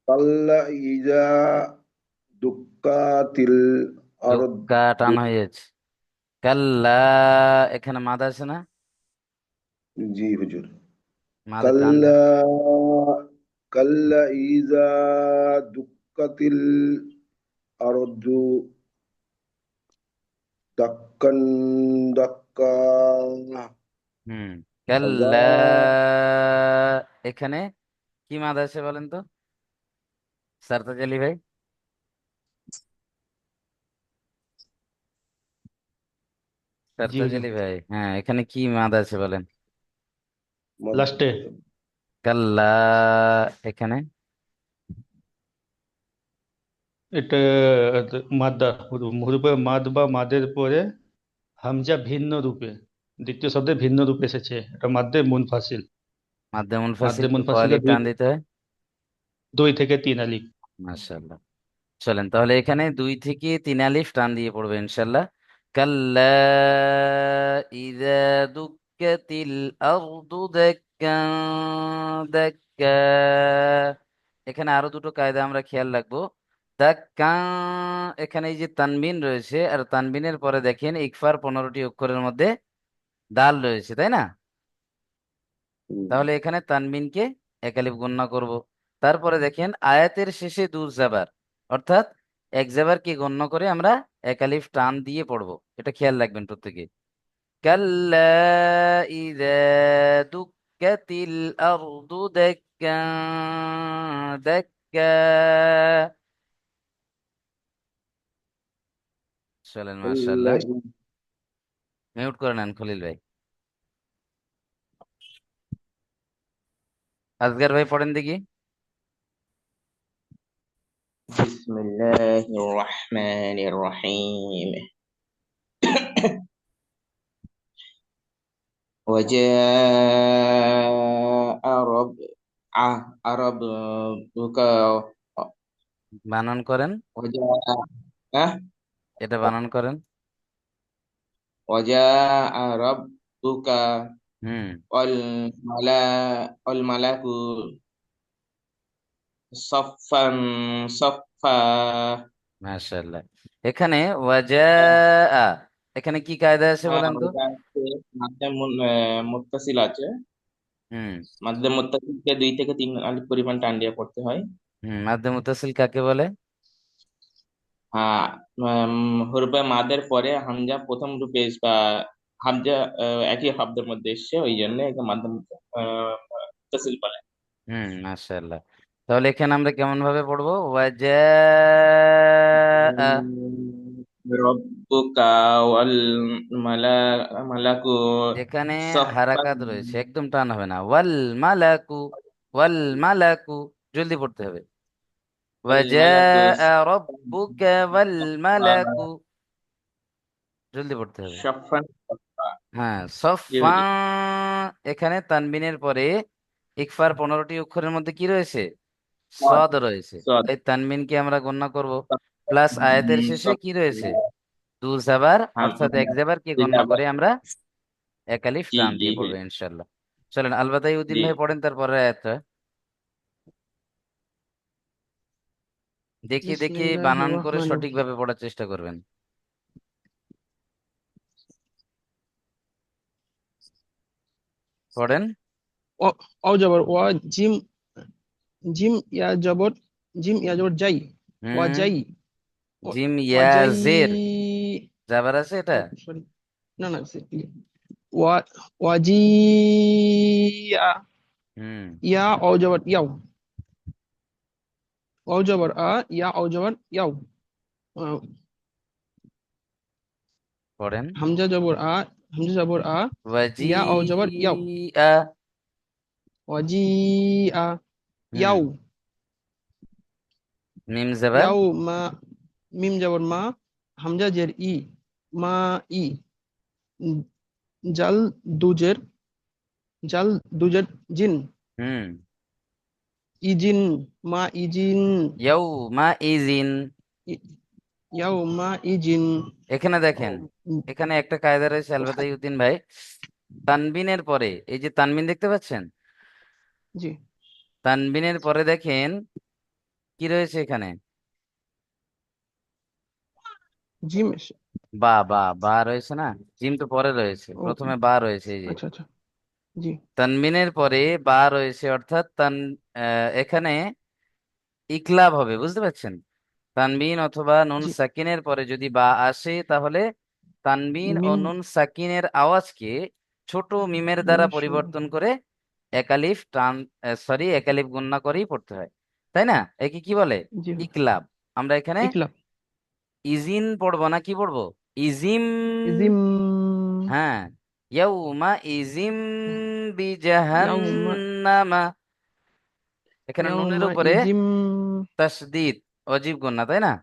কাল্লা ইজা দুক্কাতিল দুক্কা আরদু। টান হয়ে যাচ্ছে। কাল্লা, এখানে মাদ আছে না? জি হুজুর। মাদে টান দেন। কাল্লা কাল্লা ইজা দুক্কাতিল আরদু দাক্কান দাক্কা। হুম। কাল্লা, এখানে কি মাদ আছে বলেন তো সারতাজ আলী ভাই? জি সারতাজ হুজুর। আলী ভাই, হ্যাঁ, এখানে কি মাদ আছে বলেন? লাস্টে কাল্লা, এখানে এটা মাদ্দা, রূপে মাদ বা মাদের পরে হামজা ভিন্ন রূপে, দ্বিতীয় শব্দে ভিন্ন রূপে এসেছে, এটা মাদ্দে মুনফাসিল। মাদ্দে মুনফাসিল মাদ্দে কি মুনফাসিলে কলিফ টান দিতে হয়? 2 থেকে 3 আলিফ। মাশাআল্লাহ। চলেন তাহলে এখানে 2 থেকে 3 আলিফ টান দিয়ে পড়বে ইনশাল্লাহ। কাল্লা ইযা দুক্কাতিল আরদু দাক্কান দাক্কা। এখানে আরো দুটো কায়দা আমরা খেয়াল রাখবো। দাক্কা, এখানে এই যে তানবিন রয়েছে, আর তানবিনের পরে দেখেন ইকফার 15টি অক্ষরের মধ্যে দাল রয়েছে, তাই না? তাহলে এখানে তানবিনকে এক আলিফ গণ্য করব। তারপরে দেখেন আয়াতের শেষে দু জাবার, অর্থাৎ এক জাবারকে গণ্য করে আমরা এক আলিফ টান দিয়ে পড়বো। এটা খেয়াল রাখবেন প্রত্যেকে। কাল্লা ইযা দুক্কাতিল আরদু দাক্কা দাক্কা। চলেন কাল্লা মাশাআল্লাহ। মিউট করে নেন খলিল ভাই। আজগার ভাই পড়েন দেখি। بسم الله الرحمن الرحيم. وجاء ربك. বানান করেন, وجاء أه؟ এটা বানান করেন। وجاء ربك হুম। والملك صفا صفا. মাশাআল্লাহ। এখানে ওয়াজা, এখানে কি কায়দা আছে বলেন তো? ওটা হচ্ছে মাধ্যম মুত্তাসিল আছে। হুম। মাধ্যম মুত্তাসিলকে 2 থেকে 3 আলিফ পরিমাণ টান দিয়ে পড়তে হয়। মাদ্দে মুত্তাসিল কাকে বলে? হ্যাঁ, হরফে মাদের পরে হামজা প্রথম রূপে বা হামজা একই শব্দের মধ্যে এসছে, ওই জন্য একে মাধ্যম মুত্তাসিল বলে। মাশাআল্লাহ। তাহলে এখানে আমরা কেমন ভাবে পড়বো? ওয়াজা, রব্বুকা ওয়াল মালাকু এখানে সাফফান। হারাকাত রয়েছে, একদম টান হবে না। ওয়াল মালাকু, ওয়াল মালাকু, জলদি পড়তে হবে। ওয়াল ওয়াজা মালাকু রব্বুকা ওয়াল মালাকু, জলদি পড়তে হবে। সাফফান সাফফা। হ্যাঁ, জি সফা, হুজুর। এখানে তানবিনের পরে ইকফার 15টি অক্ষরের মধ্যে কি রয়েছে? সদ সদ রয়েছে। সদ তাই তানবিনকে আমরা গণ্য করব। প্লাস আয়াতের শেষে কি রয়েছে? সফফা। দু জাবার, হ্যাঁ, অর্থাৎ এক জাবার কে গণ্য করে আমরা এক আলিফ জি টান জি দিয়ে জি পড়বে ইনশাল্লাহ। চলেন আলবাতাই উদ্দিন জি। ভাই পড়েন তারপরে আয়াতটা। দেখি দেখি বিসমিল্লাহির বানান করে রহমানির রহিম। সঠিকভাবে পড়ার চেষ্টা করবেন। পড়েন। অ অ জবর ওয়া, জিম, জিম ইয়া জবর, জিম ইয়া জবর যাই, ওয়া হুম। যাই, জিম ওয়া ইয়া যাই। জের, জাবার আছে এটা। ও সরি, না না, ওয়া, ওয়াজি ইয়া, হুম। ইয়া অ জবর ইয়াও, অ জবর আ, ইয়া অ জবর ইয়াও, আহ, পড়েন। হামজা জবর আ, হামজা জবর আ, ওয়াজি ইয়া অ জবর ইয়াও, আ। ওয়াজি আ, হুম। ইয়াও, মিম জাবার। ইয়াও মা, মিম জবর মা, হামজা জের ই, মা ই, জাল দুজের, জাল দুজের জিন, হুম। ইজিন, মা ইজিন, ইয়াউমা ইজিন। ই- ইয়াও মা ইজিন। এখানে ও, দেখেন, এখানে একটা কায়দা রয়েছে আলবাতাই উদ্দিন ভাই। তানবিনের পরে এই যে তানবিন দেখতে পাচ্ছেন, জি। তানবিনের পরে দেখেন কি রয়েছে এখানে? জিম। বা বা বা রয়েছে না, জিম তো পরে রয়েছে, ও প্রথমে বা রয়েছে এই যে। আচ্ছা আচ্ছা। জি তানবিনের পরে বা রয়েছে, অর্থাৎ এখানে ইকলাব হবে, বুঝতে পারছেন? তানবিন অথবা নুন জি। সাকিনের পরে যদি বা আসে, তাহলে তানবিন ও মিম নুন সাকিনের আওয়াজকে ছোট মিমের দ্বারা মিম পরিবর্তন করে একালিফ টান, সরি, একালিফ গুণনা করেই পড়তে হয়, তাই না? একে কি বলে? জি হুজুর। ইকলাব। আমরা এখানে ইকলাব। ইজিন পড়বো না, কি পড়বো? ইজিম। ইজিম। হ্যাঁ, ইয়াউমা ইজিম ইয়াউমা বিজাহান্নামা। এখানে নুনের ইয়াউমা উপরে ইজিম। তাসদিদ, অজীব গুণনা, তাই না?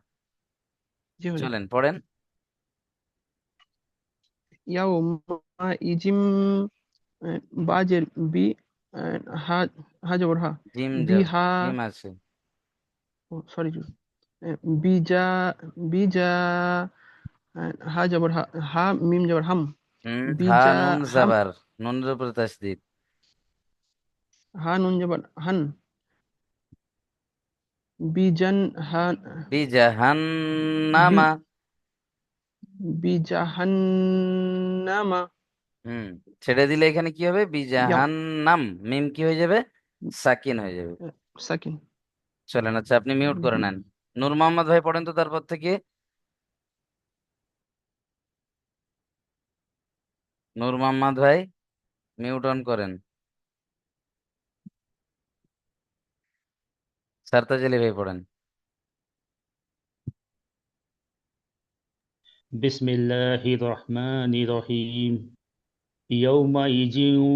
জি হুজুর। চলেন পড়েন। ইয়াউমা ইজিম। বাজের বি। হা। হা জবর হা। বিহা। জিম আছে। সরি। বিজা। বিজা। হা জবর হা। হা মিম জবর হাম। হা বিজা নুন হাম। জাবার, নুনের উপরে তাসদিদ। হা নুন জবর হান। বিজান হা। বি বিজাহান্নামা। বিজাহান্নামা। হুম, ছেড়ে দিলে এখানে কি হবে? ইয়াও বিজাহান্নাম, মিম কি হয়ে যাবে? সাকিন হয়ে যাবে। সাকিন। চলেন, আচ্ছা আপনি মিউট করে নেন। নূর মোহাম্মদ ভাই পড়েন তো তারপর থেকে। নূর মোহাম্মদ ভাই, মিউট অন করেন। সারতাজ আলী ভাই পড়েন। বিসমিল্লাহির রহমানির রহিম। ইয়াউমা ইজিউ।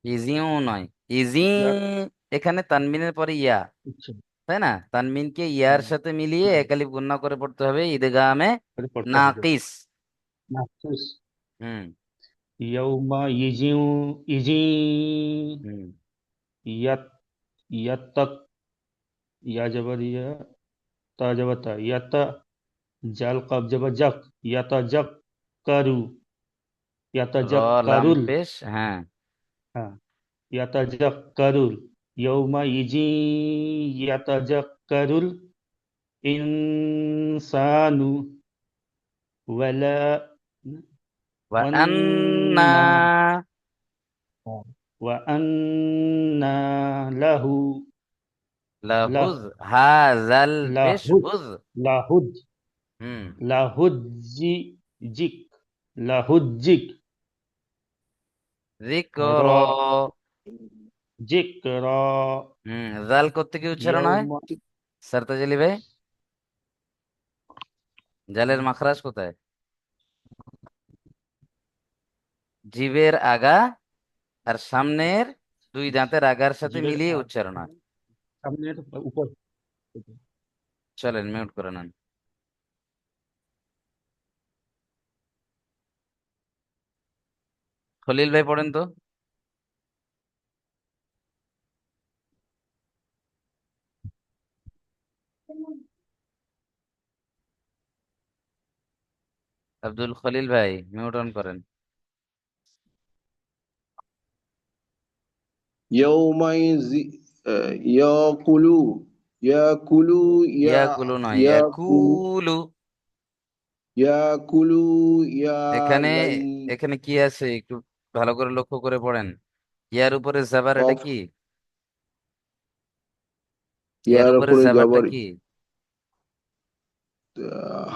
ইজিও নয়, ইজি। ইয়া। এখানে তানবিনের পরে ইয়া, আচ্ছা। তাই না? তানবিনকে ইয়ার সাথে মিলিয়ে একালিফ গুণনা করে পড়তে হবে ইদগামে এটা পড়তে হবে। নাকিস। নাফিস। হুম ইয়াউমা ইজিউ। ইজি। হুম। ইয়াত। ইয়াত্তাক। ইয়া জবর ইয়া। তা জবর তা ইয়াতা। জাল কাব জবর জাক। ইয়াতা জাক। কারু। ইয়াতা র জাক লাম কারুল। পেশ, হ্যাঁ। হ্যাঁ। ইয়াতা জাক কারুল। ইয়াউমা ইজি। ইয়াতা জাক কারুল। ইনসানু। ওয়ালা। ওয়া আন্না ওয়ান্না। ওয়ান্না। লাহু। লাহ। লাহুজ, হাজাল পেশ লাহুদ। হুজ। লাহুদ। হুম। লাহুজ্জি। জিক। লাহুজ্জিক। যিকর। র। জিকর। জাল করতে কি উচ্চারণ হয়? ইয়াউমা। সারতাজ আলী ভাই, জালের মাখরাজ কোথায়? জিভের আগা আর সামনের দুই দাঁতের আগার সাথে জিবের মিলিয়ে উচ্চারণ হয়। সামনের উপর। চলেন মিউট করে নেন। খলিল ভাই পড়েন তো। আব্দুল খলিল ভাই, মিউট অন করেন। يومئذ يأكل يأكل ইয়াকুলু নয়, يأكل ইয়াকুলু। يأكل يا এখানে لي এখানে কি আছে একটু ভালো করে লক্ষ্য করে পড়েন। ইয়ার উপরে জাবার, এটা قف কি? ইয়ার ইয়ার উপরে উপরে জাবারটা জবর কি?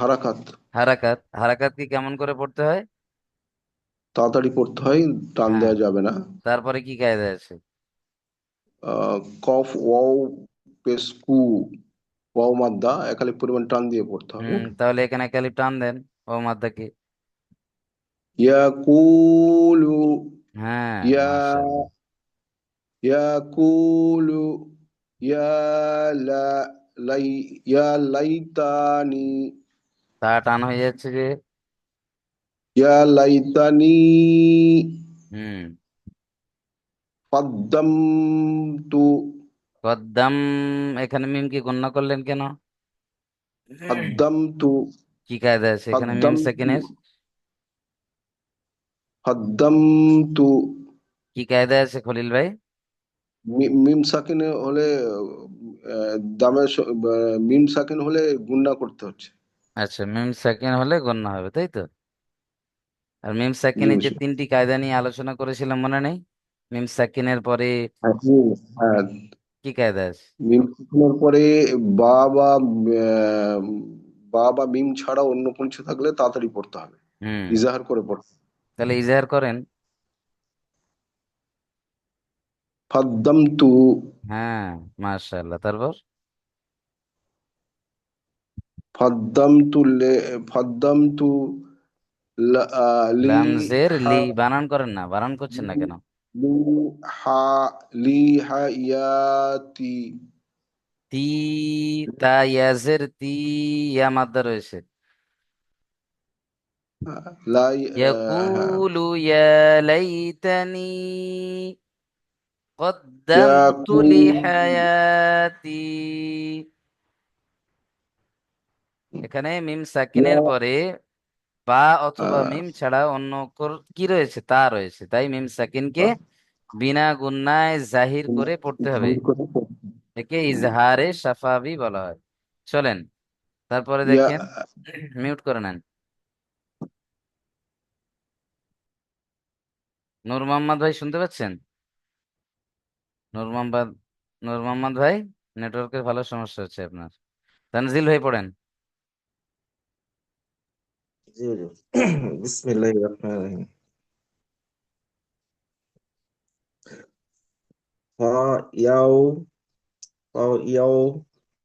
হারাকাত হারাকাত। হারাকাত কি কেমন করে পড়তে হয়? তাড়াতাড়ি পড়তে হয়, টান হ্যাঁ, দেওয়া যাবে না। তারপরে কি কায়দা আছে? কফ ওয়াও পেশ কু, ওয়াও মাদ্দা একালিক পরিমাণ টান দিয়ে পড়তে হবে। তাহলে এখানে খালি টান দেন ও মাদ্দাকে। ইয়াকুলু হ্যাঁ, ইয়া মাশাআল্লাহ। ইয়াকুলু ইয়া লা লাই ইয়া লাইতানি তা টান হয়ে যাচ্ছে যে। ইয়া লাইতানি হুম। কদ্দামতু কদ্দাম, এখানে মিম কি গণ্য করলেন কেন? কদ্দামতু কি কায়দা আছে এখানে মিম কদ্দামতু সেকেন্ডের? কদ্দামতু কি কায়দা আছে খলিল ভাই? মিম সাকিন হলে দামের মিম সাকিন হলে গুণনা করতে হচ্ছে। আচ্ছা, মিম সাকিন হলে গণ্য হবে, তাই তো? আর মিম জি সাকিনের যে হুজুর। 3টি কায়দা নিয়ে আলোচনা করেছিলাম, মনে নেই? মিম সাকিনের পরে হ্যাঁ, হ্যাঁ, কি কায়দা আছে? মিম সাকিনের পরে বা বা আহ, বা বা মিম ছাড়া অন্য কিছু থাকলে তাড়াতাড়ি পড়তে হবে, হুম, ইজাহার করে পড়তে হবে। তাহলে ইজাহার করেন। ফাদ্দামতু, হ্যাঁ, মাশাআল্লাহ। তারপর ফাদ্দামতু ফাদ্দামতু লি লামজের হা লি বানান করেন না, বানান করছেন না কেন? লি হা লি হা ইয়াতি, তি, তা ইয়াজের তি, ইয়া মাদ্দা রয়েছে। লাই, হ্যাঁ, ইয়াকুলু ইয়া লাইতানি কদ্দামতু ইয়াকুল, লিহায়াতি। এখানে মিম সাকিনের পরে বা অথবা মিম ছাড়া অন্য অক্ষর কি রয়েছে? তা রয়েছে, তাই মিম সাকিনকে বিনা গুণনায় জাহির করে পড়তে হবে। একে ইজহারে শাফাবি বলা হয়। চলেন তারপরে ইয়া, দেখেন, মিউট করে নেন। নূর মোহাম্মদ ভাই শুনতে পাচ্ছেন? নূর মোহাম্মদ, নূর মোহাম্মদ ভাই, নেটওয়ার্কের ভালো সমস্যা হচ্ছে আপনার। তানজিল ভাই পড়েন। জি হুজুর। বিসমিল্লাহির রহমানির রহিম। ফা ইয়াও ফা ইয়াও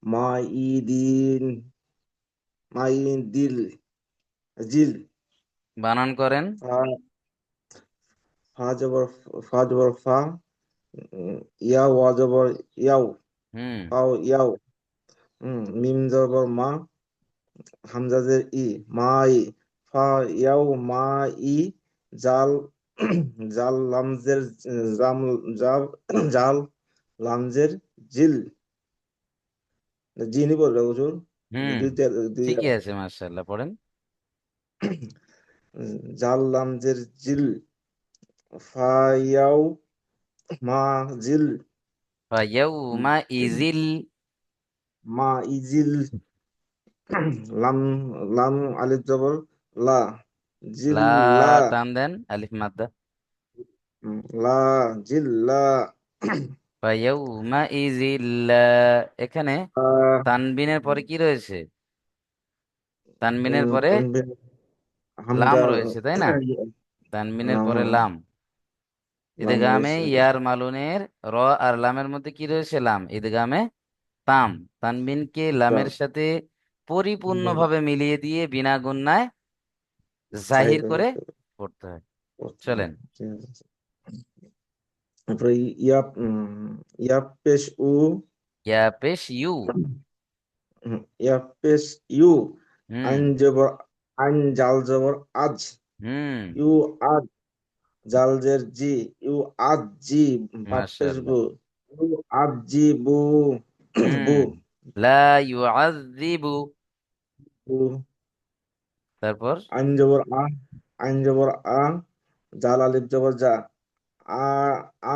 মাইদিন মাইদিল জিল। বানান করেন। ফা ফা জবর ফা, ইয়াও ওয়া জবর ইয়াও, হুম, ফাও ইয়াও। মিম জবর মা, হামজা জের ই, মাই। ফা ইয়াও মাই, জাল জাল লামজের জাম জাল জাল লামজের জিল। জিনি বলবে হুজুর। হুম, দুইটা দুই ঠিকই আছে, মাশাআল্লাহ। পড়েন। জাল লামজের জিল। ফায়াও মা জিল, ফায়াউমা ইজিল, মা ইজিল। লাম লাম আলিফ জবর লা, লা জিল্লা। টান দেন, আলিফ মাদ্দা। লা জিল্লা। ফায়াউমা ইজিল্লা, এখানে তানবিনের পরে কি রয়েছে? তানবিনের পরে তানবির লাম হামজা। রয়েছে, তাই না? তানবিনের লাম পরে লাম। লাম ইদগামে রয়েছে। ইয়ার মালুনের র আর লামের মধ্যে কি রয়েছে? লাম। ইদগামে তাম, তানবিনকে লামের সাথে পরিপূর্ণভাবে মিলিয়ে দিয়ে বিনা গুণনায় জাহির সাহিত্য করে করতে পড়তে হয়। করতে হবে। চলেন। ঠিক আছে। তারপরে ইয়াপ ইয়াপ পেশ উ, ইয়া পেশ ইউ। ইয়াপ পেশ ইউ। হুম, আইন জবর আইন, জাল জবর আজ, হুম, ইউ আজ। জাল জের জি, ইউ আজ জি। বাপ পেশ মাশাআল্লাহ। বু, ইউ আজ জি বু। হুম, বু লা ইউআযযিবু। বু। তারপর আইন জবর আ, আইন জবর আ, জাল আলিফ জবর যা, আ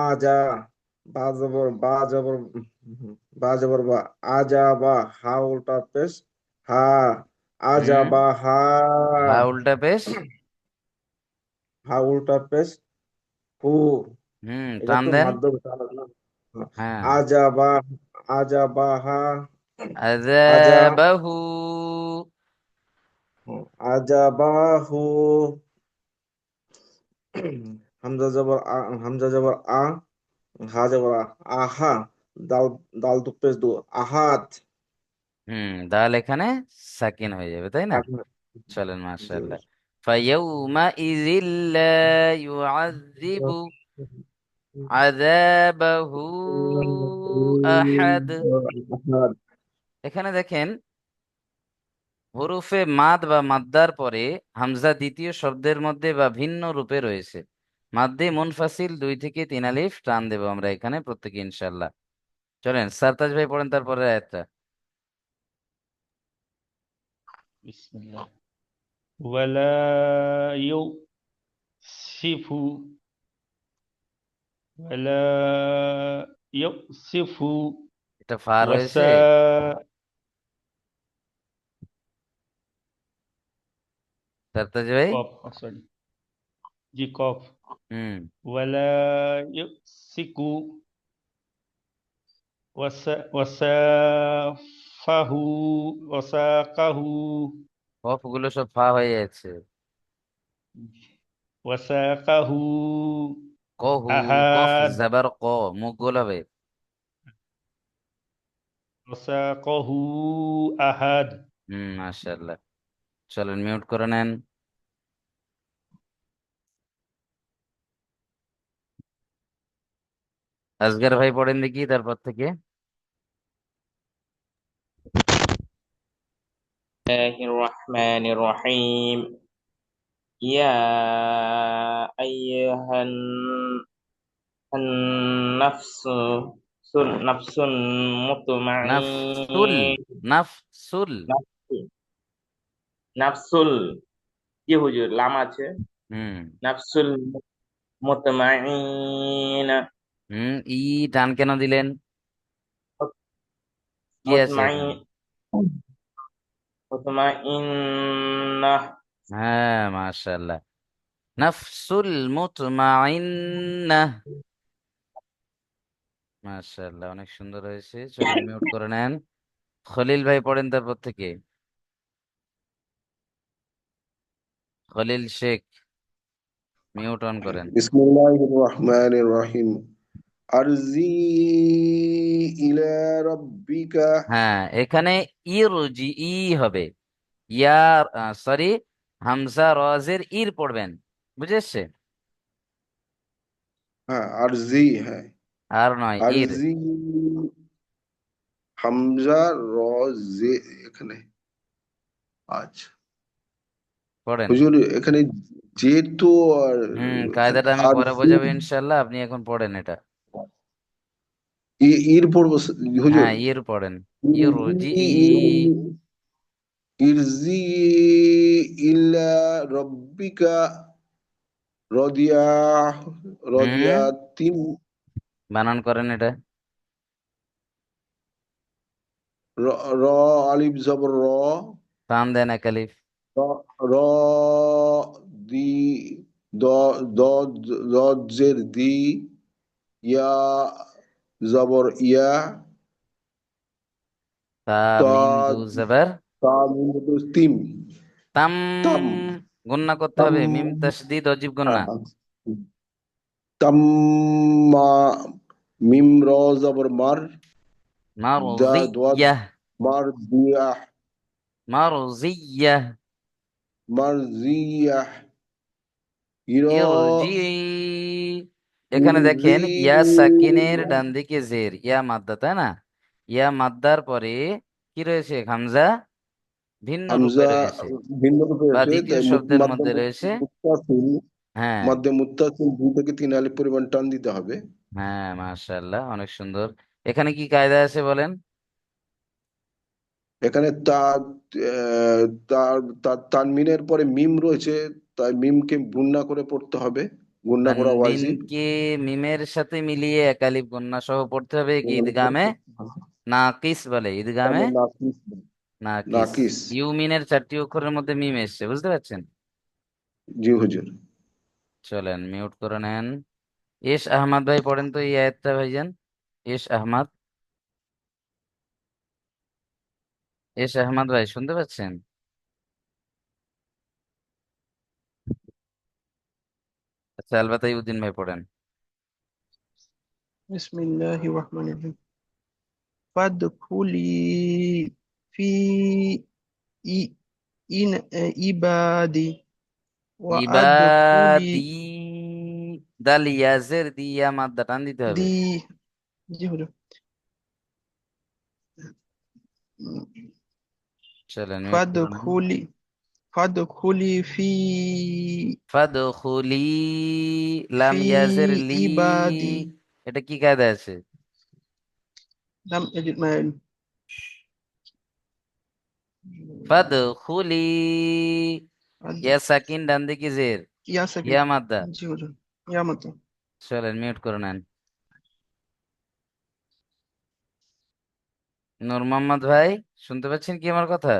আজা। বা জবর বা, আজা বা। হা উল্টা পেশ হা, আজা হুম, বা হা। হা উল্টা পেশ। হা উল্টা পেশ হু। হুম, এটা টান তো দেন। মাধ্যম। হ্যাঁ, আজা বা, আজা বা হা। আজা, আযাবাহু। আজা বা হু। হামজা জবর আ, হামজা জবর আ, হা জবর আ, আহা। দাল দাল দু পেশ দু, আহাত। হুম, দাল এখানে সাকিন হয়ে যাবে, তাই না? চলেন, জি। মাশাআল্লাহ। ফায়াউমা ইযিল্লা ইউআযযিবু আযাবাহু আহাদ। এখানে দেখেন, হরুফে মাদ বা মাদ্দার পরে হামজা দ্বিতীয় শব্দের মধ্যে বা ভিন্ন রূপে রয়েছে। মাদ্দে মুনফাসিল 2 থেকে 3 আলিফ টান দেবো আমরা এখানে প্রত্যেকে, ইনশাআল্লাহ। চলেন, সারতাজ ভাই পড়েন তারপরে আয়াতটা। বিসমিল্লাহ। ওয়ালা ইউসিফু, ওয়ালা ইউসিফু এটা ফা রয়েছে। ওয়াসা তারতাজি ভাই। কফ সরি জি কফ হুম। ওয়ালা ইউসিকু ওয়াসাফাহু ওয়াসাকাহু কফ গুলো সব ফা হয়ে যাচ্ছে। ওয়াসাকাহু কহু। কফ আহাদ জাবার ক, মুখ গোলাবে। ওয়াসাকাহু আহাদ। মাশাআল্লাহ। চলেন মিউট করে নেন। আসগর ভাই পড়েন দেখি তারপর থেকে। الرحمن الرحيم يا أيها النفس نفس নাফসুল। مطمئن নাফসুল। নাফসুল কি হুজুর লাম আছে হুম। নাফসুল মুতমাইনা ই টান কেন দিলেন? কি আছে মুতমাইন এখানে? মুতমাইন্না হ্যাঁ, মাশাআল্লাহ। নাফসুল মুতমাইন্নাহ। মাশাআল্লাহ, অনেক সুন্দর হয়েছে। চলেন মিউট করে নেন। খলিল ভাই পড়েন তারপর থেকে। খলিল শেখ, মিউট অন করেন। বিসমিল্লাহির রহমানির রহিম। আরজি ইলা রাব্বিকা। হ্যাঁ, এখানে ইরজি ই হবে। ইয়ার সরি, হামজা রজের ইর পড়বেন। বুঝে এসছে? হ্যাঁ, আরজি, হ্যাঁ, আর নয়, ইর। আরজি, হামজা র জে এখানে। আচ্ছা পড়েন। হুজুর, এখানে যেহেতু আর এখানে কায়দাটা আমি আর পরে বোঝাবো ইনশাল্লাহ, আপনি এখন পড়েন এটা। ইর পড়বো হুজুর। হ্যাঁ, ইর পড়েন। ইরজি ই। ইরজি ইলা রব্বিকা রদিয়া হুম। রদিয়া তিন। বানান করেন এটা। র র আলিফ জবর র। টান দেন একালিফ। র র, দি, দ, দ, জের দি, ইয়া জবর ইয়া, তা তা, মিম দু জবর তা মিম তিম। তাম। তাম, গুন্না করতে তাম, হবে, মিম তাসদিদ অজীব গুন্না। তাম্মা, মিম র জবর মার, দা দোয়াদ মারজিয়াহ। মার দিয়া, মারজিয়াহ। মার জিয়া, ইর, ইরজি। এখানে দেখেন, ইরজি, ইয়া সাকিনের ডান দিকে জের, ইয়া মাদ্দা, তাই না? ইয়া মাদ্দার পরে কি রয়েছে? হামজা ভিন্ন রূপে হামজা রয়েছে, ভিন্ন রূপে বা আছে, দ্বিতীয় তাই শব্দের মাধ্যম মধ্যে রয়েছে। মুত্তাসিল, হ্যাঁ। মাধ্যম মুত্তাসিল 2 থেকে 3 আলিফ পরিমাণ টান দিতে হবে। হ্যাঁ, মাশাআল্লাহ, অনেক সুন্দর। এখানে কি কায়দা আছে বলেন? এখানে তার তানমিনের পরে মিম রয়েছে, তাই মিমকে গুণনা করে পড়তে হবে। গুণনা করা ওয়াজিব। তানবিনকে মিমের সাথে মিলিয়ে একালিফ গুন্না সহ পড়তে হবে, কি ইদগামে নাকিস বলে, ইদগামে নাকিস, নাকিস। নাকিস। ইউমিনের 4টি অক্ষরের মধ্যে মিম এসছে, বুঝতে পারছেন? জি হুজুর। চলেন মিউট করে নেন। এস আহমদ ভাই পড়েন তো এই আয়াতটা ভাইজান। এস আহমদ। এস আহমদ ভাই শুনতে পাচ্ছেন? আচ্ছা, আলবাতাই উদ্দিন ভাই পড়েন। বিসমিল্লাহির রহমানির রহিম ফাদখুলি ফি ই ইন ইবাদি ওয়া আদখুলি ইবাদি। দাল ইয়াজের দিয়া মাদ্দা টান দিতে হবে। দি জি হুজুর চলেন মিউট করে নেন। ফাদখুলি ফাদখুলি ফাদখুলি। লাম ফি ইয়াজের লি। ইবাদি এটা কি কায়দা আছে? লাম এজিদ ফাদখুলি। ইয়া সাকিন ডান দিকে জের, ইয়া সাকিন ইয়া মাদ্দা। জি হুজুর ইয়া মত চলেন মিউট করে নেন। নূর মোহাম্মদ ভাই, শুনতে পাচ্ছেন কি আমার কথা?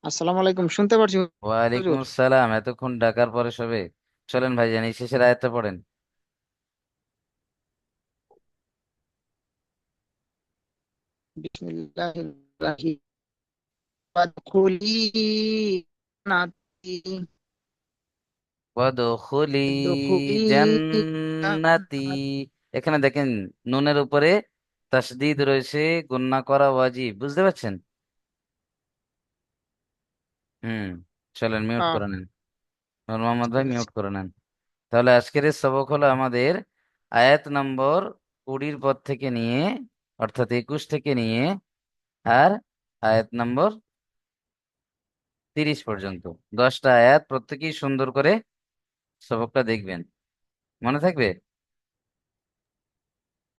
আসসালামু আলাইকুম, শুনতে পারছি ওয়ালাইকুম হুজুর। আসসালাম, এতক্ষণ ডাকার পরে সবে। চলেন ভাই, জানি শেষের আয়াতটা পড়েন। বিসমিল্লাহির রাহিম ফাদখুলি নাতি ওয়াদখুলি ফাদখুলি জান্নাতি। এখানে দেখেন, নুনের উপরে তাসদিদ রয়েছে, গুণনা করা ওয়াজিব, বুঝতে পারছেন? হুম। চলেন মিউট করে নেন, নূর মোহাম্মদ ভাই মিউট করে নেন। তাহলে আজকের এই সবক হলো আমাদের আয়াত নম্বর 20 পদ থেকে নিয়ে, অর্থাৎ 21 থেকে নিয়ে, আর আয়াত নম্বর 30 পর্যন্ত 10টা আয়াত, প্রত্যেকেই সুন্দর করে সবকটা দেখবেন, মনে থাকবে।